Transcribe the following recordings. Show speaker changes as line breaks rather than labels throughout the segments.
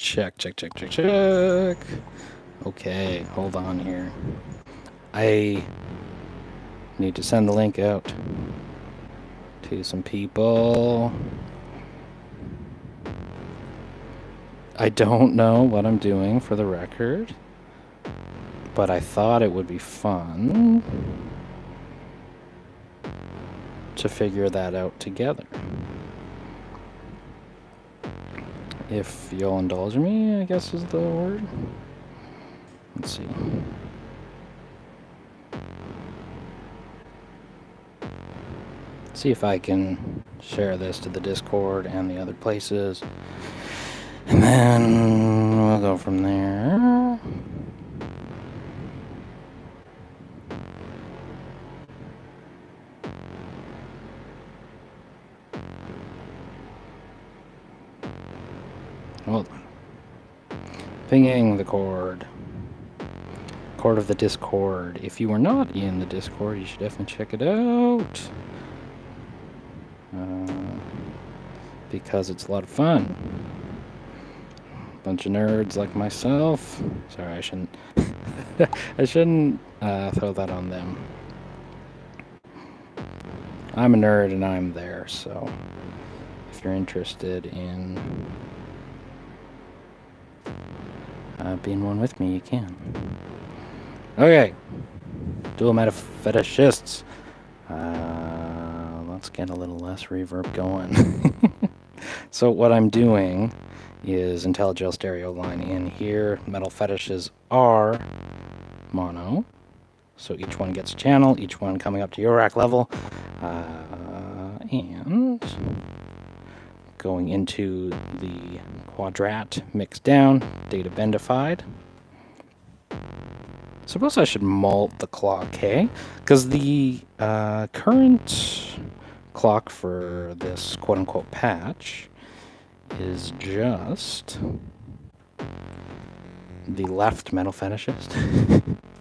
Check, check, check, check, check. Okay, hold on here. I need to send the link out to some people. I don't know what I'm doing for the record, but I thought it would be fun to figure that out together. If you'll indulge me, I guess is the word. Let's see. See if I can share this to the Discord and the other places. And then we'll go from there. Hold on. Pinging the cord. Cord of the Discord. If you are not in the Discord, you should definitely check it out. Because it's a lot of fun. Bunch of nerds like myself. Sorry, I shouldn't. I shouldn't throw that on them. I'm a nerd and I'm there, so if you're interested in being one with me, you can. Okay. Dual meta fetishists. Let's get a little less reverb going. So what I'm doing is IntelliGel stereo line in here. Metal fetishes are mono. So each one gets a channel, each one coming up to your rack level. And going into the quadrat mixed down, data bendified. Suppose I should malt the clock, hey? Because the current clock for this quote-unquote patch is just the left metal fetishist,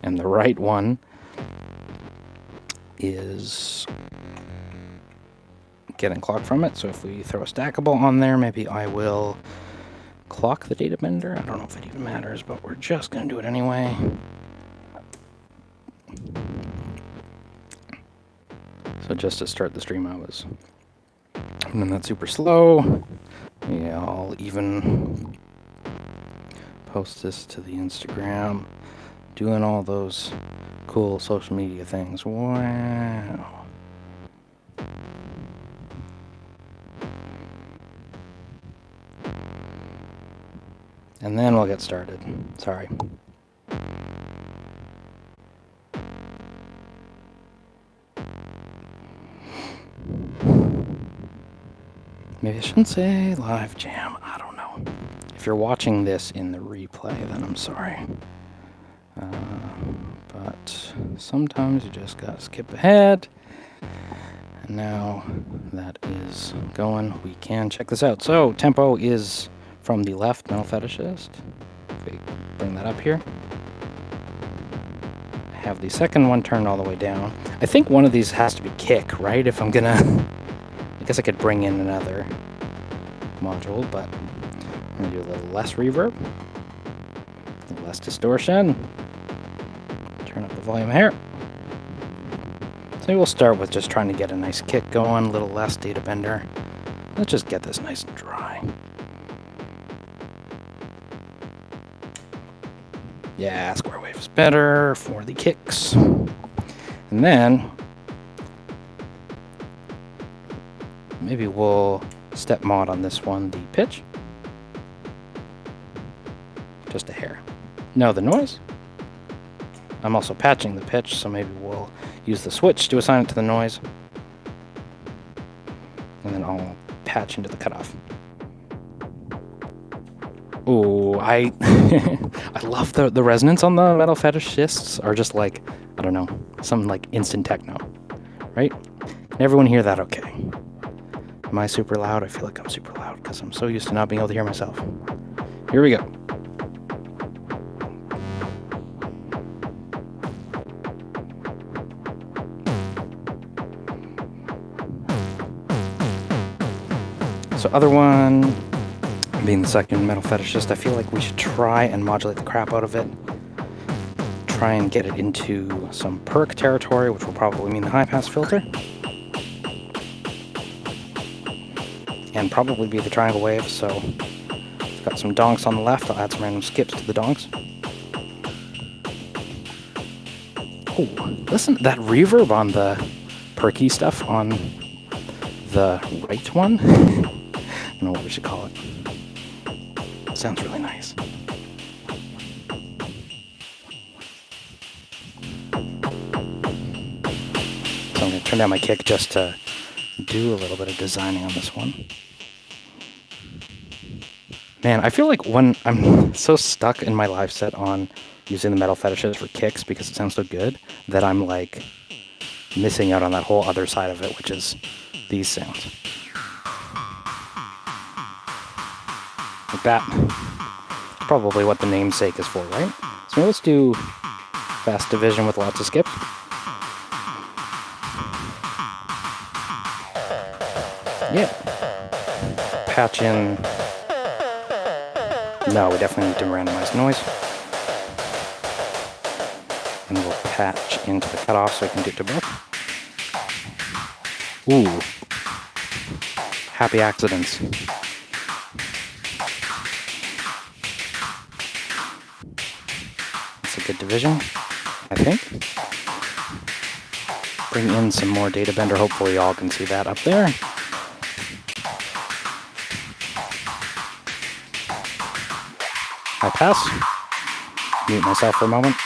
and the right one is getting clock from it. So if we throw a stackable on there, maybe I will clock the data bender. I don't know if it even matters, but we're just going to do it anyway. So just to start the stream, I was running that super slow. Yeah, I'll even post this to the Instagram. Doing all those cool social media things. Wow. And then we'll get started. Sorry. Maybe I shouldn't say live jam. I don't know. If you're watching this in the replay, then I'm sorry. But sometimes you just gotta skip ahead. And now that is going, we can check this out. So tempo is from the left metal fetishist. If we bring that up here. Have the second one turned all the way down. I think one of these has to be kick, right? If I'm gonna... I guess I could bring in another module, but I'm gonna do a little less reverb, a little less distortion. Turn up the volume here. So we'll start with just trying to get a nice kick going, a little less data bender. Let's just get this nice and dry. Yeah, square wave is better for the kicks. And then maybe we'll step mod on this one, the pitch. Just a hair. No, the noise. I'm also patching the pitch, so maybe we'll use the switch to assign it to the noise. And then I'll patch into the cutoff. Ooh, I love the resonance on the metal fetishists are just like, I don't know, some like instant techno, right? Can everyone hear that okay? Am I super loud? I feel like I'm super loud because I'm so used to not being able to hear myself. Here we go. So other one, being the second metal fetishist, I feel like we should try and modulate the crap out of it. Try and get it into some perk territory, which will probably mean the high pass filter. And probably be the triangle wave, so it's got some donks on the left. I'll add some random skips to the donks. Oh, listen to that reverb on the perky stuff on the right one. I don't know what we should call it. Sounds really nice. So I'm going to turn down my kick just to do a little bit of designing on this one. Man, I feel like when I'm so stuck in my live set on using the metal fetishes for kicks because it sounds so good that I'm like missing out on that whole other side of it, which is these sounds. Like that. Probably what the namesake is for, right? So let's do fast division with lots of skip. Yeah. Patch in. No, we definitely need to randomize noise. And we'll patch into the cutoff so we can do it to both. Ooh. Happy accidents. That's a good division, I think. Bring in some more data bender. Hopefully y'all can see that up there. High pass. Mute myself for a moment.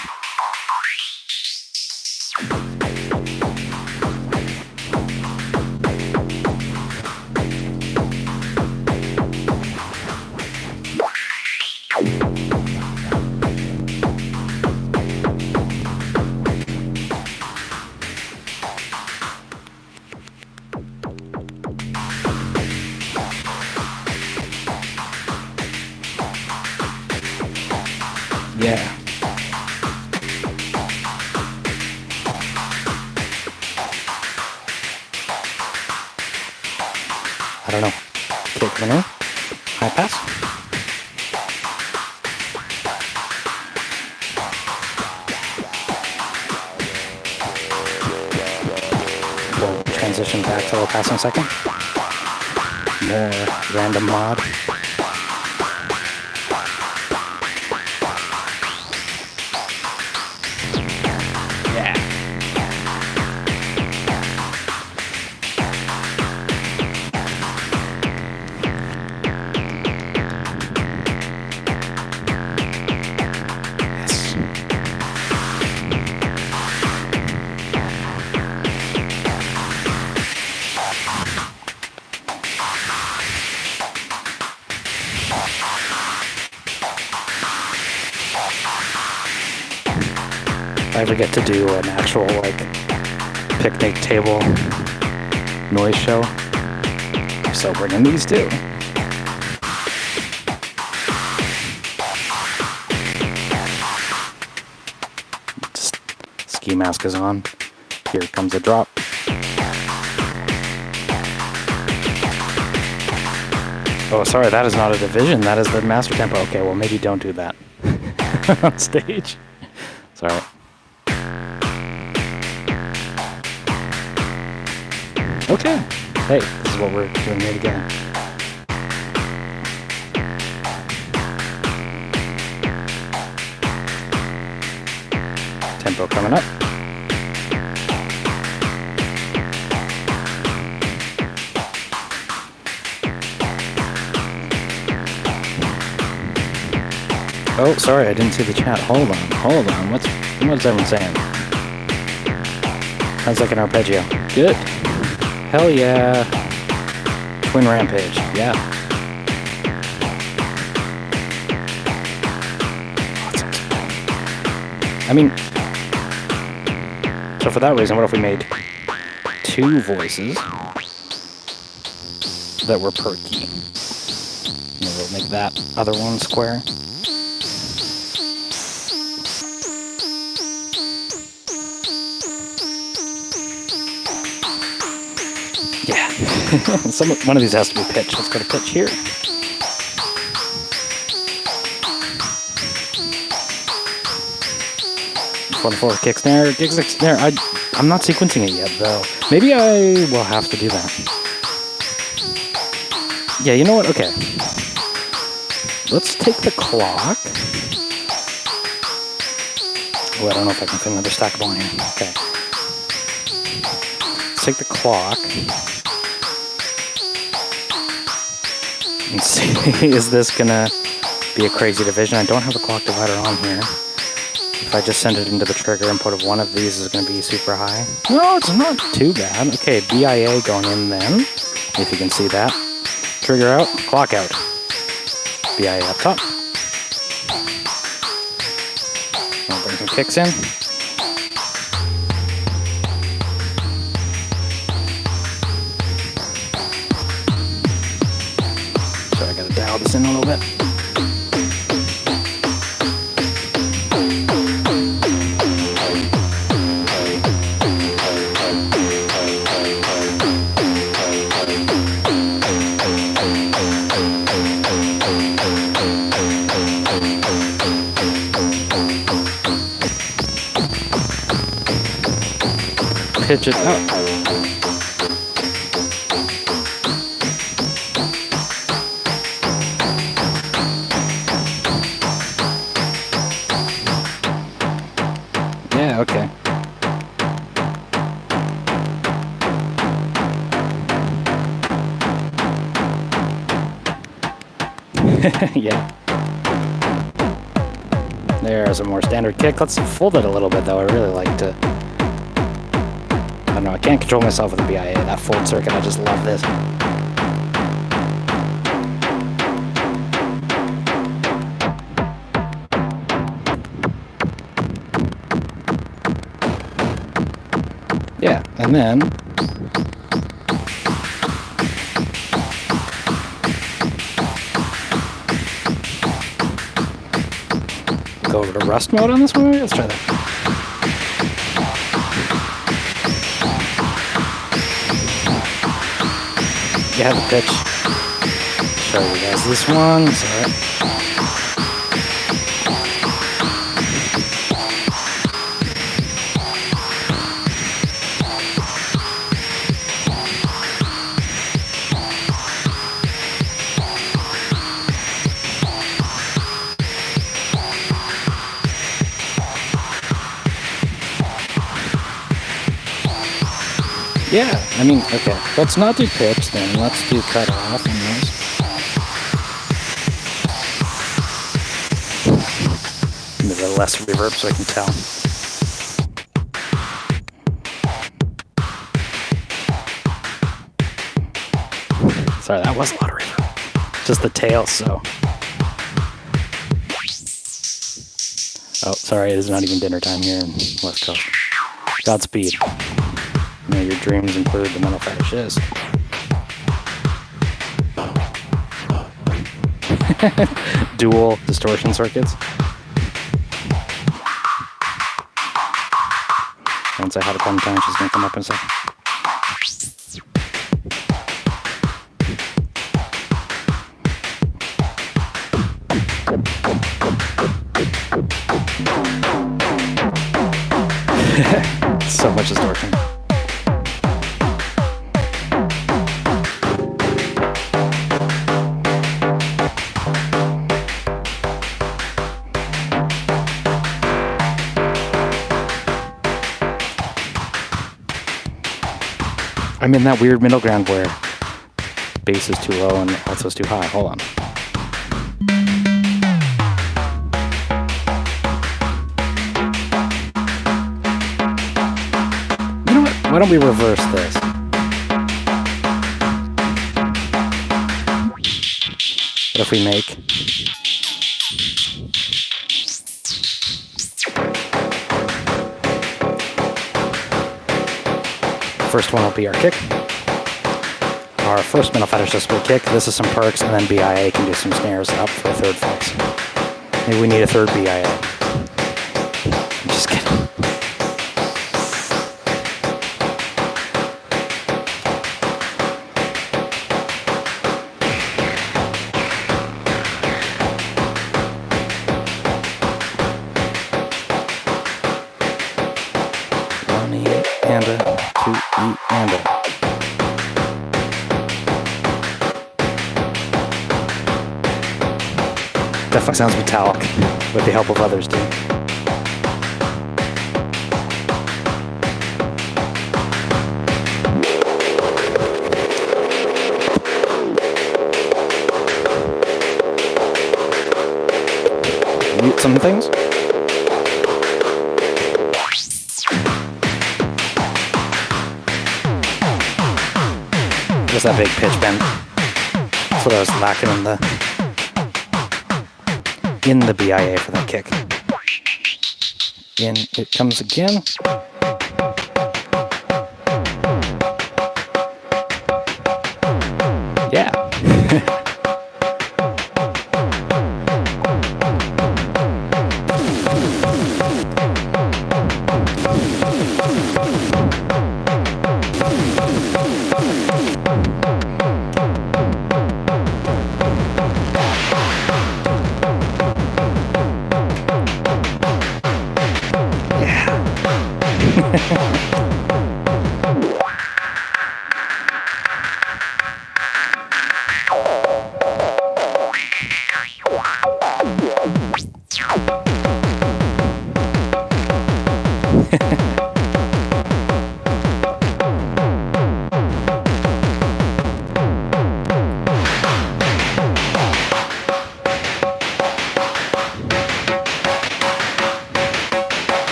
Yeah. I don't know. Kick the new. High pass. We'll transition back to low pass in a second. More random mod. If I ever get to do an actual, like, picnic table noise show, I'm so bringing these too. Just ski mask is on. Here comes a drop. Oh, sorry, that is not a division. That is the master tempo. Okay, well, maybe don't do that on stage. Sorry. Okay. Hey, this is what we're doing here again. Tempo coming up. Oh, sorry, I didn't see the chat. Hold on. What's everyone saying? Sounds like an arpeggio. Good. Hell yeah. Twin rampage. Yeah. I mean, so for that reason, what if we made two voices that were perky? Maybe we'll make that other one square. Yeah. One of these has to be pitched. Let's go to pitch here. 4/4 kick snare, kick snare. I'm not sequencing it yet though. Maybe I will have to do that. Yeah, you know what? Okay. Let's take the clock. Oh, I don't know if I can fit another stackable in here. Okay. Let's take the clock. And see, is this gonna be a crazy division? I don't have a clock divider on here. If I just send it into the trigger input of one of these is gonna be super high. No, it's not too bad. Okay, BIA going in then, if you can see that. Trigger out, clock out. BIA up top. I'll bring some kicks in. So I gotta dial this in a little bit. Pitch it up. Yeah, okay. Yeah. There's a more standard kick. Let's fold it a little bit though. I really like to. I don't know, I can't control myself with the BIA. That fold circuit, I just love this. Yeah, and then go over to rust mode on this one. Let's try that. You have a pitch. Show you guys this one. It's alright. Yeah, I mean, okay. Let's not do pitch then. Let's do cut off and those. Give it a less reverb so I can tell. Sorry, that was a lot of reverb. Just the tail, so. Oh, sorry, it is not even dinner time here in West Coast. Godspeed. May your dreams include the mental fetishists. Dual distortion circuits. Once I have a fun time, she's gonna come up and say. So much distortion. I'm in that weird middle ground where bass is too low and alto is too high. Hold on. You know what? Why don't we reverse this? What if we make... First one will be our kick. Our first mental fetishist will kick. This is some perks, and then BIA can do some snares up for a third flex. Maybe we need a third BIA. I'm just kidding. Definitely sounds metallic, with the help of others too. Mute some things. Just that big pitch bend. That's what I was lacking in the BIA for that kick. In it comes again. Yeah.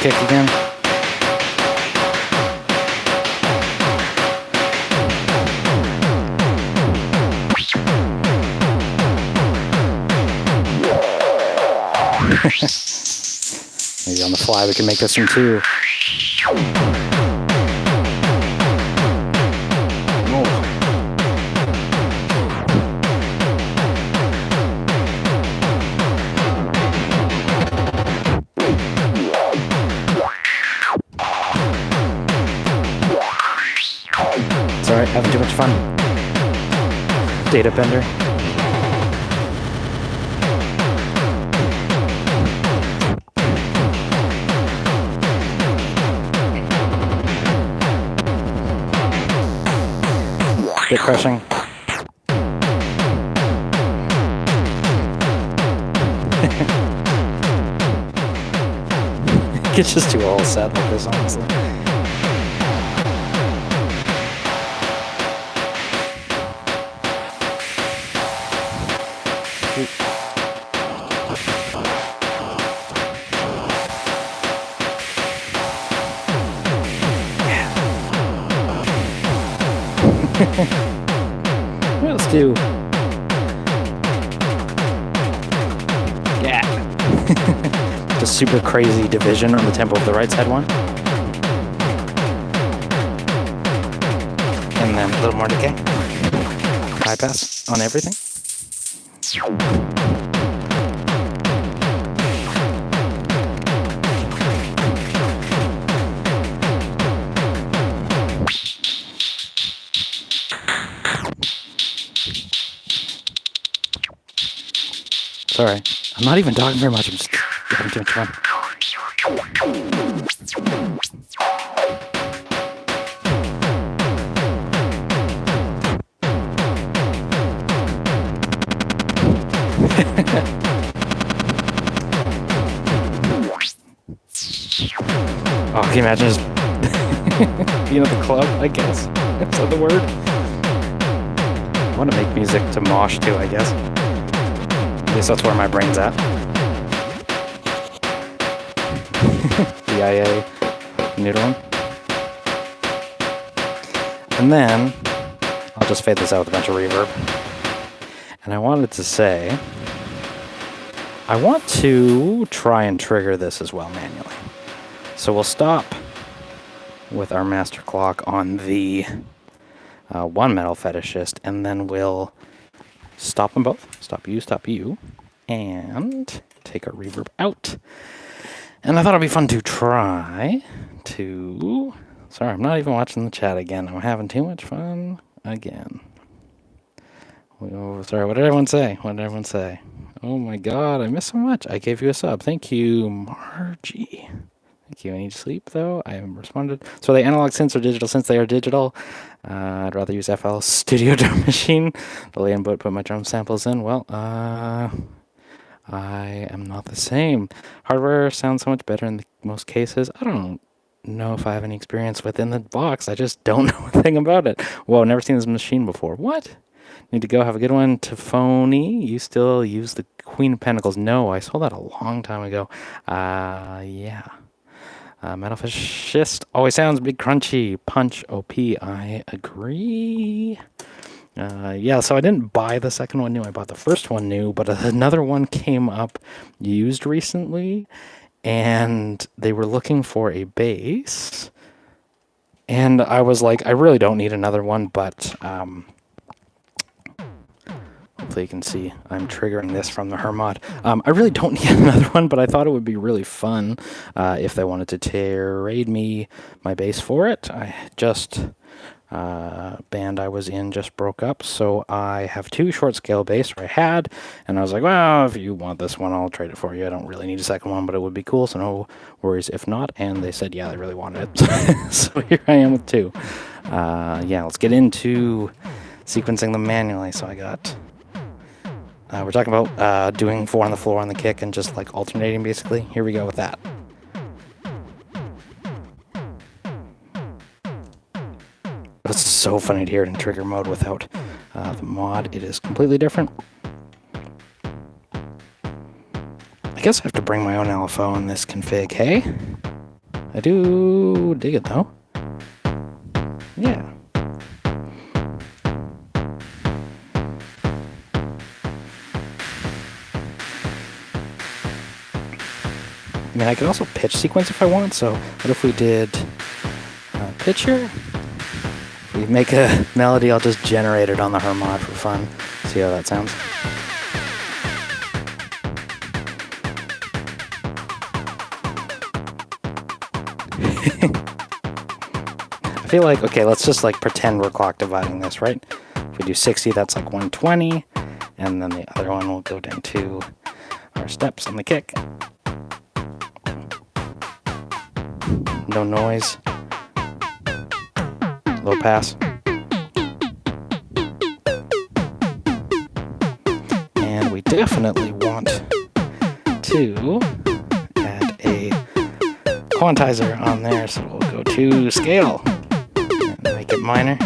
Kick again. Maybe on the fly we can make this one too. Sorry, having too much fun. Data bender. Bit crushing. It's just too all sad like this, honestly. Let's do. Yeah. Just super crazy division on the tempo of the right side one. And then a little more decay. High pass on everything. Sorry, I'm not even talking very much, I'm just having too much fun. Oh, can you imagine just being at the club, I guess? Is that the word? I want to make music to mosh too, I guess. At least that's where my brain's at. BIA noodling. And then I'll just fade this out with a bunch of reverb. And I wanted to say, I want to try and trigger this as well manually. So we'll stop with our master clock on the one metal fetishist, and then we'll stop them both. Stop you, and take our reverb out. And I thought it'd be fun to try to... Sorry, I'm not even watching the chat again. I'm having too much fun again. Oh, sorry, what did everyone say? What did everyone say? Oh my god, I missed so much. I gave you a sub. Thank you, Margie. Thank you. I need sleep, though. I haven't responded. So are they analog synths or digital synths? They are digital. I'd rather use FL Studio Drum Machine. Delay input, put my drum samples in. Well, I am not the same. Hardware sounds so much better in most cases. I don't know if I have any experience within the box. I just don't know a thing about it. Whoa, never seen this machine before. What? Need to go. Have a good one. Tafony, you still use the Queen of Pentacles? No, I sold that a long time ago. Yeah. Metal Fetishist always sounds big crunchy. Punch OP. I agree. Yeah, so I didn't buy the second one new. I bought the first one new, but another one came up used recently, and they were looking for a bass. And I was like, I really don't need another one, but hopefully you can see I'm triggering this from the Hermod. I really don't need another one, but I thought it would be really fun if they wanted to trade me my bass for it. I just... band I was in just broke up, so I have 2 short scale bass, or I had, and I was like, well, if you want this one, I'll trade it for you. I don't really need a second one, but it would be cool, so no worries if not. And they said, yeah, they really wanted it. So here I am with 2. Yeah, let's get into sequencing them manually. So I got, we're talking about doing 4 on the floor on the kick and just like alternating basically. Here we go with that. It's so funny to hear it in trigger mode without the mod. It is completely different. I guess I have to bring my own LFO in this config, hey? I do dig it, though. Yeah. I mean, I could also pitch sequence if I want, so what if we did pitcher? We make a melody, I'll just generate it on the Hermod for fun. See how that sounds. I feel like, okay, let's just like pretend we're clock dividing this, right? If we do 60, that's like 120, and then the other one will go down to our steps on the kick. No noise. Low pass. And we definitely want to add a quantizer on there, so we'll go to scale and make it minor.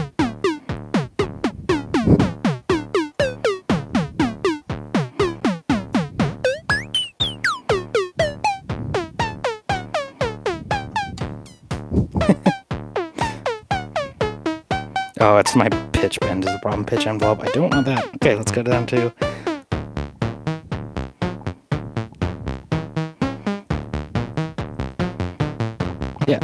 Oh, it's my pitch bend is the problem. Pitch envelope. I don't want that. Okay, let's go down to... Yeah.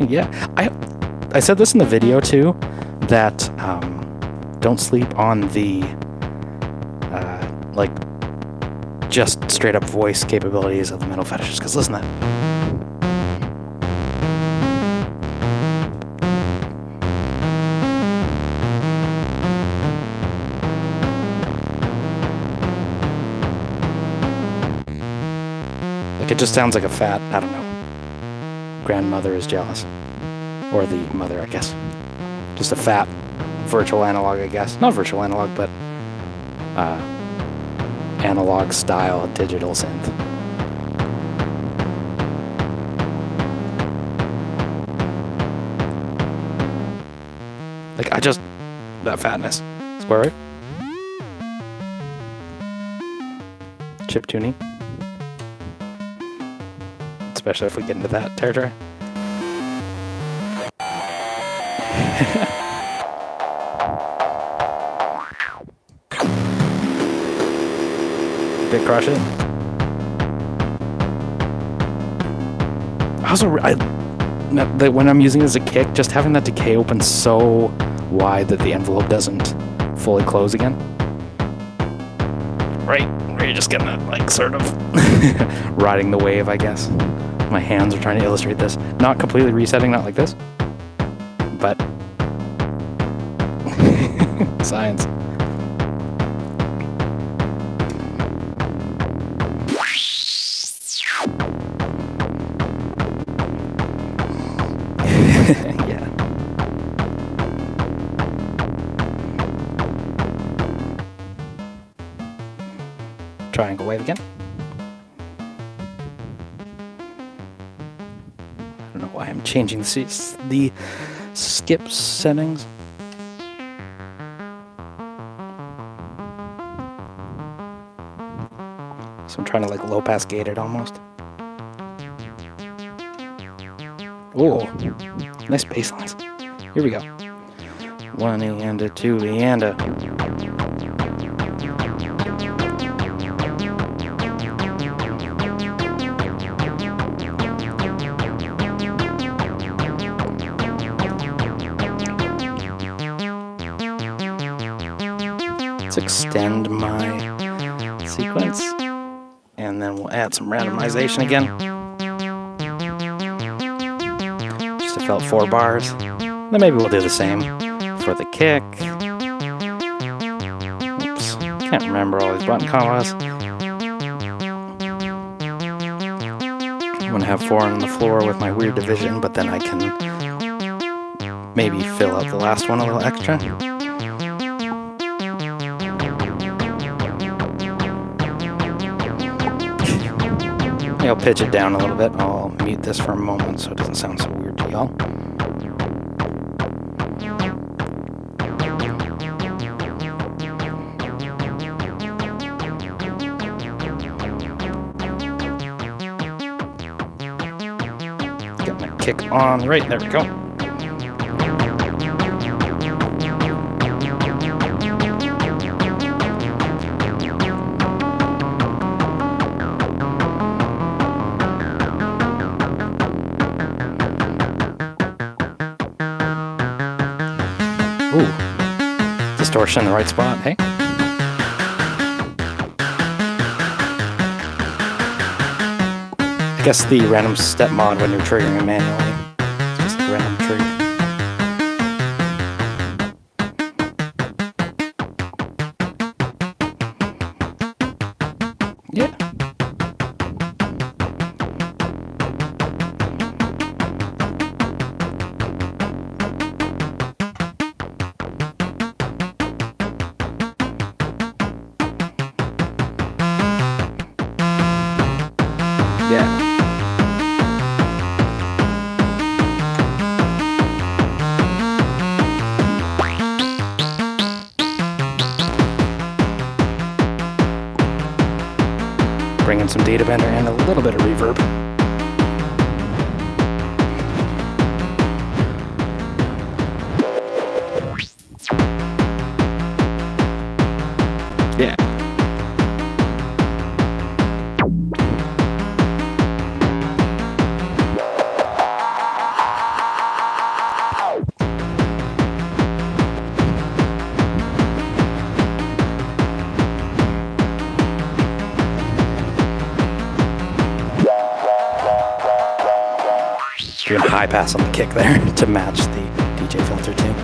Yeah. I said this in the video too, that don't sleep on the like just straight up voice capabilities of the Metal Fetishists, because listen to that. Like it just sounds like a fat, I don't know, grandmother is jealous, or the mother, I guess. Just a fat virtual analog, I guess. Not virtual analog, but analog style digital synth. Like that fatness. Square wave. Chip tuning. Especially if we get into that territory. Bit crush it. Also, when I'm using it as a kick, just having that decay open so wide that the envelope doesn't fully close again. Right, where you're just getting that, like, sort of riding the wave, I guess. My hands are trying to illustrate this. Not completely resetting, not like this, but Science. Yeah. Triangle wave again. I don't know why I'm changing the skip settings. So I'm trying to like low pass gate it almost. Ooh, nice bass lines. Here we go. 1 and a 2 and a. Let's extend my sequence, and then we'll add some randomization again. Just to fill out 4 bars. Then maybe we'll do the same for the kick. Oops, can't remember all these button combos. I'm gonna have 4 on the floor with my weird division, but then I can maybe fill out the last one a little extra. I'll pitch it down a little bit. I'll mute this for a moment so it doesn't sound so weird to y'all. Get my kick on right, there we go. Ooh, distortion in the right spot, hey? I guess the random step mod when you're triggering it manually. It's just a random trigger. Yeah. Yeah. Bring in some data bender and a little bit of reverb. Yeah. Doing a high pass on the kick there to match the DJ filter too.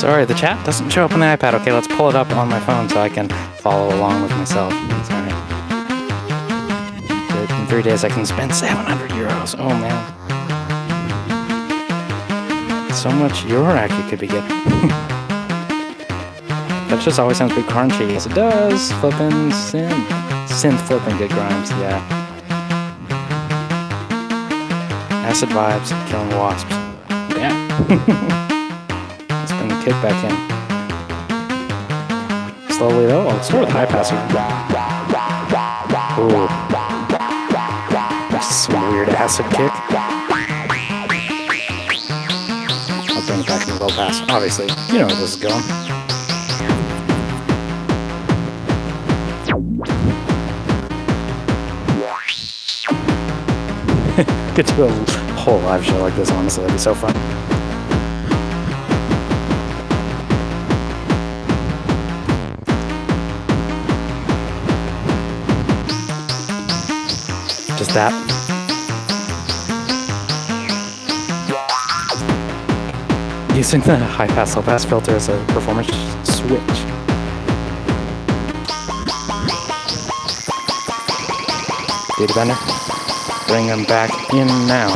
Sorry, the chat doesn't show up on the iPad. Okay, let's pull it up on my phone so I can follow along with myself. Sorry. In 3 days I can spend 700 euros. Oh man. So much Eurorack you could be getting. That just always sounds pretty crunchy. Yes, it does. Flipping synth flipping good grimes, yeah. Acid vibes, killing wasps. Yeah. Bring the kick back in. Slowly though, I'll start with high pass here. Ooh. Some weird acid kick. I'll bring it back in the low pass. Obviously, you know where this is going. could do a whole live show like this, honestly. That'd be so fun. Just that. Using the high pass, low pass filter as a performance switch. Data bender. Bring them back in now.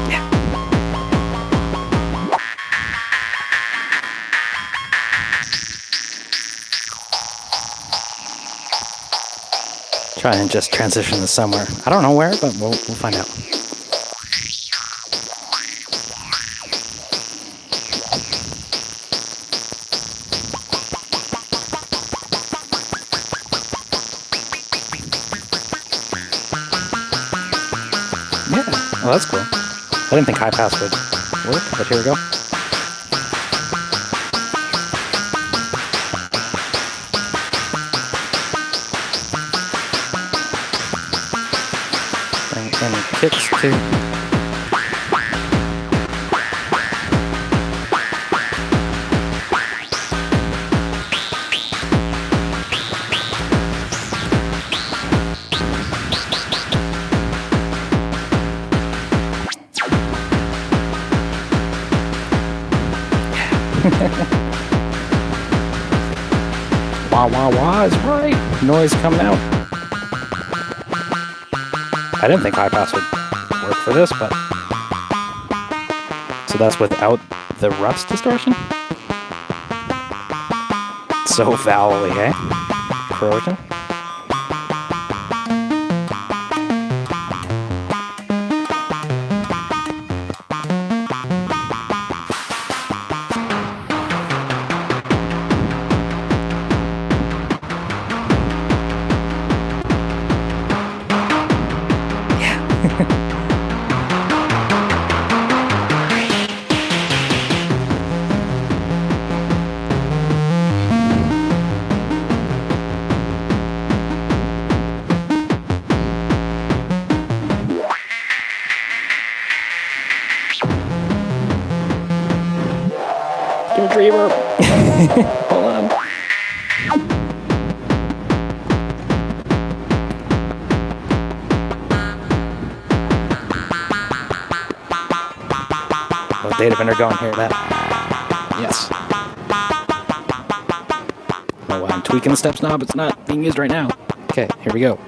Yeah. Try and just transition this somewhere. I don't know where, but we'll find out. Oh, that's cool. I didn't think high pass would work, but here we go. Bring in kicks too. Wah wah wah is right. Noise coming out. I didn't think high pass would work for this, but so that's without the rust distortion. So vowel-y, eh? Corrosion. Do a dreamer. Hold on. Oh, data bender going here. That. Yes. Oh, wow, I'm tweaking the steps knob. It's not being used right now. Okay, here we go.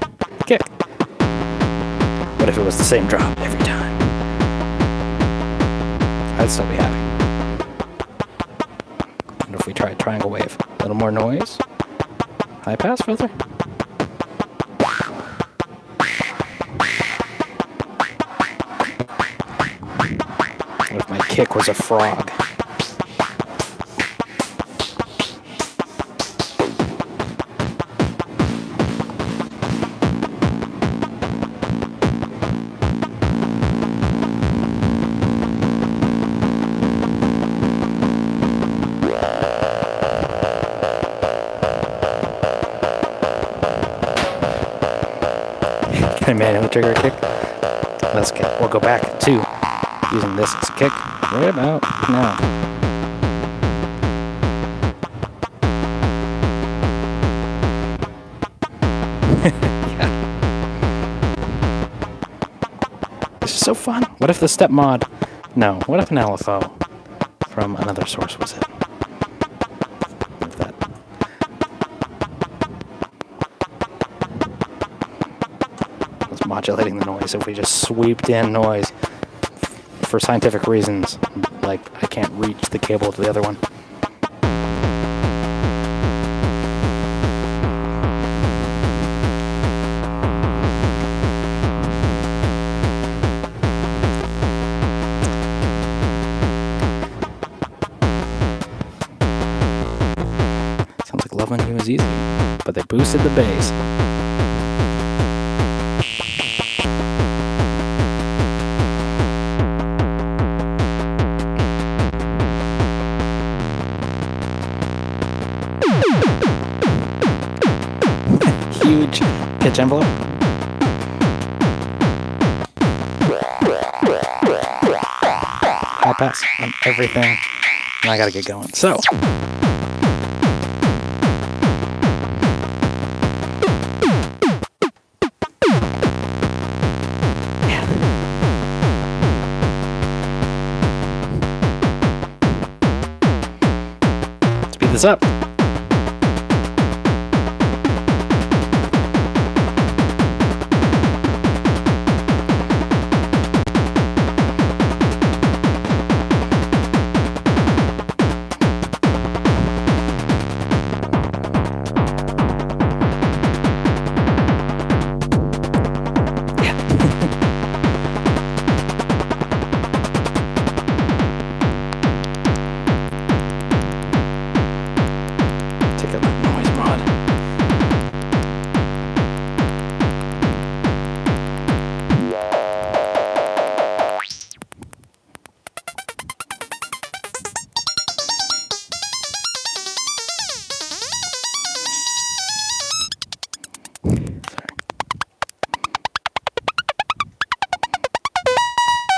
Kick. What if it was the same drop every time? I'd still be happy. What if we tried triangle wave? A little more noise. High pass filter. What if my kick was a frog? Can I manually trigger a kick? Let's get. We'll go back to using this as a kick right about now. Yeah. This is so fun. What if the step mod? No. What if an LFO from another source was it? Modulating the noise. If we just sweeped in noise for scientific reasons, like I can't reach the cable to the other one. Sounds like Love on You is easy, but they boosted the bass. Sketch envelope. High pass on everything. And I gotta get going. So. Speed this up.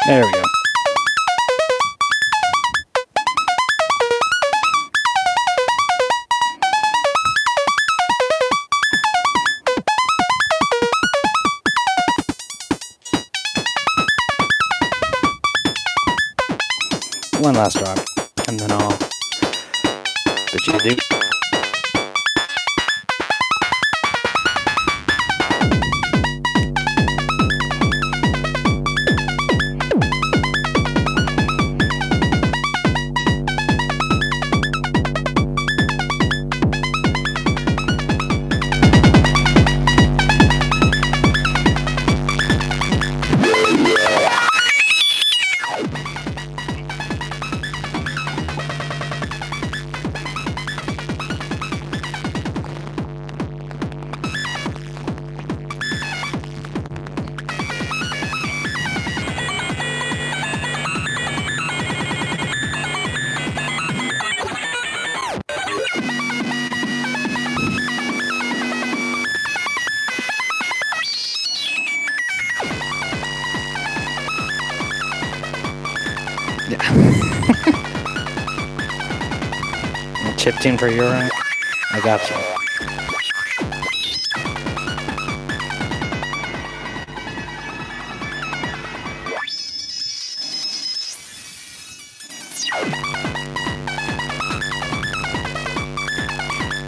There we go. One last drop, and then I'll bid you adieu. Chip tune for your rack? I got you.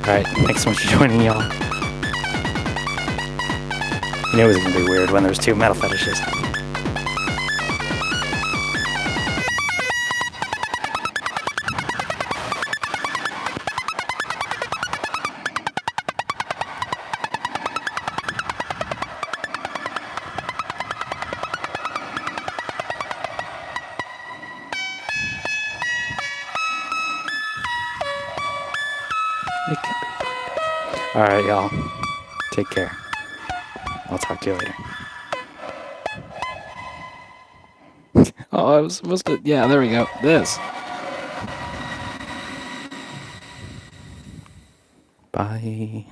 Alright, thanks so much for joining, y'all. You knew it was gonna be weird when there was two metal fetishists. Alright, y'all. Take care. I'll talk to you later. Oh, I was supposed to... Yeah, there we go. This. Bye.